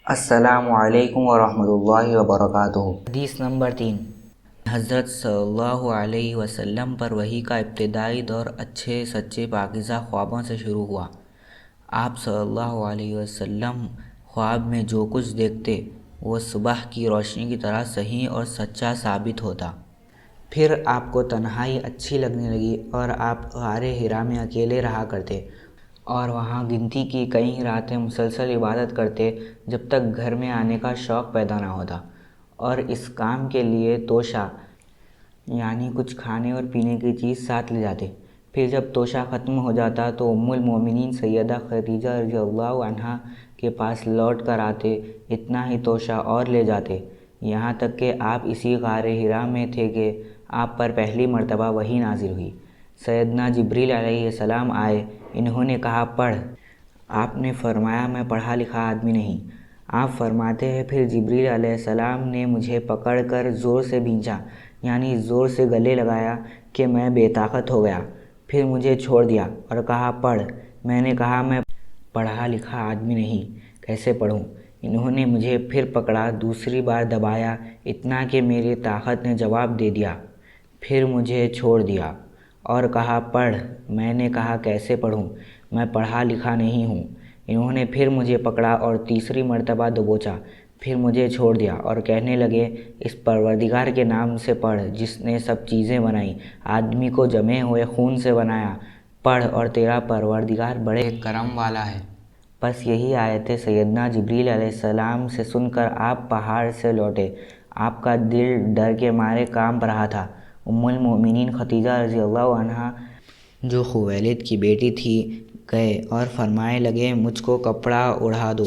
السلام علیکم ورحمۃ اللہ وبرکاتہ۔ حدیث نمبر 3۔ حضرت صلی اللہ علیہ وسلم پر وحی کا ابتدائی دور اچھے سچے پاکیزہ خوابوں سے شروع ہوا۔ آپ صلی اللہ علیہ وسلم خواب میں جو کچھ دیکھتے وہ صبح کی روشنی کی طرح صحیح اور سچا ثابت ہوتا۔ پھر آپ کو تنہائی اچھی لگنے لگی اور آپ غار حرا میں اکیلے رہا کرتے اور وہاں گنتی کی کئی راتیں مسلسل عبادت کرتے جب تک گھر میں آنے کا شوق پیدا نہ ہوتا، اور اس کام کے لیے توشہ یعنی کچھ کھانے اور پینے کی چیز ساتھ لے جاتے۔ پھر جب توشہ ختم ہو جاتا تو ام المومنین سیدہ خدیجہ رضی اللہ عنہا کے پاس لوٹ کر آتے، اتنا ہی توشہ اور لے جاتے، یہاں تک کہ آپ اسی غار حرا میں تھے کہ آپ پر پہلی مرتبہ وحی نازل ہوئی۔ سیدنا جبریل علیہ السلام آئے، انہوں نے کہا پڑھ۔ آپ نے فرمایا میں پڑھا لکھا آدمی نہیں۔ آپ فرماتے ہیں پھر جبریل علیہ السلام نے مجھے پکڑ کر زور سے بھینچا یعنی زور سے گلے لگایا کہ میں بے طاقت ہو گیا، پھر مجھے چھوڑ دیا اور کہا پڑھ۔ میں نے کہا میں پڑھا لکھا آدمی نہیں، کیسے پڑھوں؟ انہوں نے مجھے پھر پکڑا، دوسری بار دبایا، اتنا کہ میری طاقت نے جواب دے دیا، پھر مجھے چھوڑ دیا اور کہا پڑھ۔ میں نے کہا کیسے پڑھوں؟ میں پڑھا لکھا نہیں ہوں۔ انہوں نے پھر مجھے پکڑا اور تیسری مرتبہ دبوچا، پھر مجھے چھوڑ دیا اور کہنے لگے اس پروردگار کے نام سے پڑھ جس نے سب چیزیں بنائیں، آدمی کو جمے ہوئے خون سے بنایا، پڑھ اور تیرا پروردگار بڑے کرم والا ہے۔ بس یہی آیتیں سیدنا جبریل علیہ السلام سے سن کر آپ پہاڑ سے لوٹے۔ آپ کا دل ڈر کے مارے کانپ رہا تھا۔ ام المومنین خدیجہ رضی اللہ عنہا جو خویلد کی بیٹی تھی گئے اور فرمانے لگے مجھ کو کپڑا اڑا دو،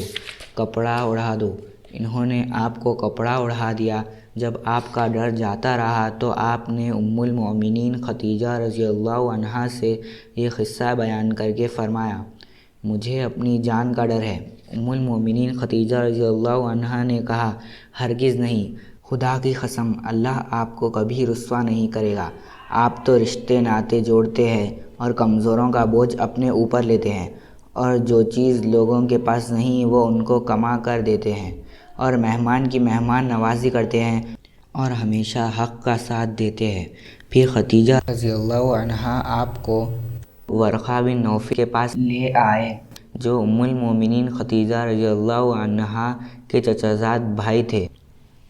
کپڑا اڑا دو۔ انہوں نے آپ کو کپڑا اڑا دیا۔ جب آپ کا ڈر جاتا رہا تو آپ نے ام المومنین خدیجہ رضی اللہ عنہا سے یہ قصہ بیان کر کے فرمایا مجھے اپنی جان کا ڈر ہے۔ ام المومنین خدیجہ رضی اللہ عنہا نے کہا ہرگز نہیں، خدا کی قسم اللہ آپ کو کبھی رسوا نہیں کرے گا۔ آپ تو رشتے ناطے جوڑتے ہیں اور کمزوروں کا بوجھ اپنے اوپر لیتے ہیں، اور جو چیز لوگوں کے پاس نہیں وہ ان کو کما کر دیتے ہیں، اور مہمان کی مہمان نوازی کرتے ہیں اور ہمیشہ حق کا ساتھ دیتے ہیں۔ پھر خدیجہ رضی اللہ عنہا آپ کو ورقہ بن نوفل کے پاس لے آئے جو ام المومنین خدیجہ رضی اللہ عنہا کے چچا زاد بھائی تھے۔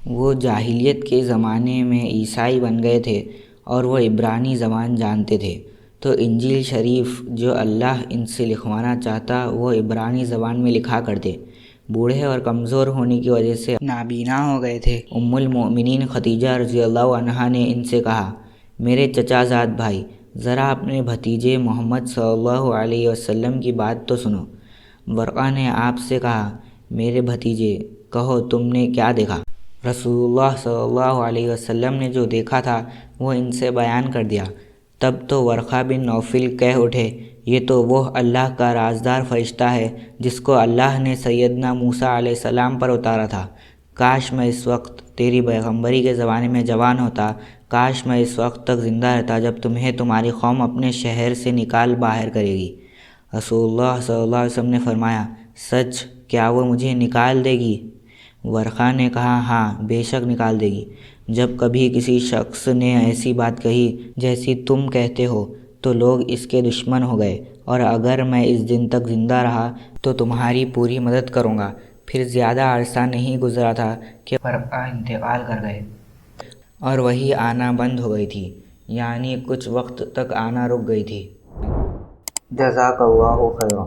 وہ جاہلیت کے زمانے میں عیسائی بن گئے تھے اور وہ عبرانی زبان جانتے تھے، تو انجیل شریف جو اللہ ان سے لکھوانا چاہتا وہ عبرانی زبان میں لکھا کرتے۔ بوڑھے اور کمزور ہونے کی وجہ سے نابینا ہو گئے تھے۔ ام المومنین خدیجہ رضی اللہ عنہا نے ان سے کہا میرے چچا زاد بھائی، ذرا اپنے بھتیجے محمد صلی اللہ علیہ وسلم کی بات تو سنو۔ ورقہ نے آپ سے کہا میرے بھتیجے کہو تم نے کیا دیکھا؟ رسول اللہ صلی اللہ علیہ وسلم نے جو دیکھا تھا وہ ان سے بیان کر دیا۔ تب تو ورقہ بن نوفل کہہ اٹھے یہ تو وہ اللہ کا رازدار فرشتہ ہے جس کو اللہ نے سیدنا موسیٰ علیہ السلام پر اتارا تھا۔ کاش میں اس وقت تیری پیغمبری کے زمانے میں جوان ہوتا، کاش میں اس وقت تک زندہ رہتا جب تمہیں تمہاری قوم اپنے شہر سے نکال باہر کرے گی۔ رسول اللہ صلی اللہ علیہ وسلم نے فرمایا سچ؟ کیا وہ مجھے نکال دے گی؟ ورقہ نے کہا ہاں بے شک نکال دے گی۔ جب کبھی کسی شخص نے ایسی بات کہی جیسی تم کہتے ہو تو لوگ اس کے دشمن ہو گئے، اور اگر میں اس دن تک زندہ رہا تو تمہاری پوری مدد کروں گا۔ پھر زیادہ عرصہ نہیں گزرا تھا کہ ورقہ انتقال کر گئے اور وحی آنا بند ہو گئی تھی، یعنی کچھ وقت تک آنا رک گئی تھی۔ جزاک اللہ خیرا۔